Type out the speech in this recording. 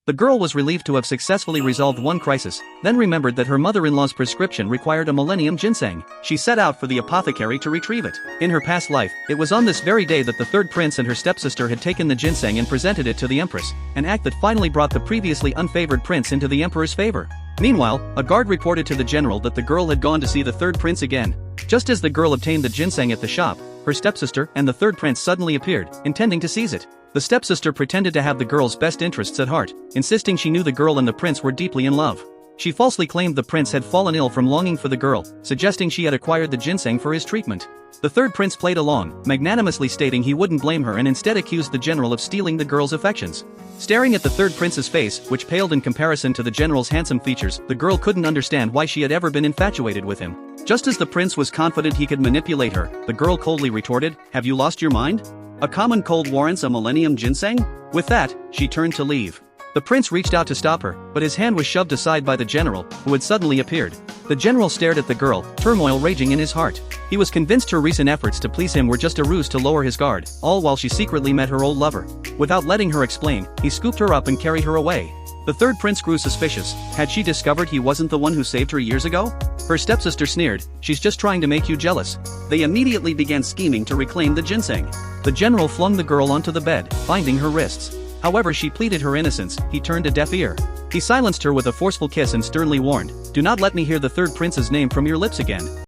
The girl was relieved to have successfully resolved one crisis, then remembered that her mother-in-law's prescription required a millennium ginseng. She set out for the apothecary to retrieve it. In her past life, it was on this very day that the third prince and her stepsister had taken the ginseng and presented it to the empress, an act that finally brought the previously unfavored prince into the emperor's favor. Meanwhile, a guard reported to the general that the girl had gone to see the third prince again. Just as the girl obtained the ginseng at the shop, her stepsister and the third prince suddenly appeared, intending to seize it. The stepsister pretended to have the girl's best interests at heart, insisting she knew the girl and the prince were deeply in love. She falsely claimed the prince had fallen ill from longing for the girl, suggesting she had acquired the ginseng for his treatment. The third prince played along, magnanimously stating he wouldn't blame her and instead accused the general of stealing the girl's affections. Staring at the third prince's face, which paled in comparison to the general's handsome features, the girl couldn't understand why she had ever been infatuated with him. Just as the prince was confident he could manipulate her, the girl coldly retorted, "Have you lost your mind? A common cold warrants a millennium ginseng?" With that, she turned to leave. The prince reached out to stop her, but his hand was shoved aside by the general, who had suddenly appeared. The general stared at the girl, turmoil raging in his heart. He was convinced her recent efforts to please him were just a ruse to lower his guard, all while she secretly met her old lover. Without letting her explain, he scooped her up and carried her away. The third prince grew suspicious. Had she discovered he wasn't the one who saved her years ago? Her stepsister sneered, "She's just trying to make you jealous." They immediately began scheming to reclaim the ginseng. The general flung the girl onto the bed, binding her wrists. However, she pleaded her innocence. He turned a deaf ear. He silenced her with a forceful kiss and sternly warned, "Do not let me hear the third prince's name from your lips again."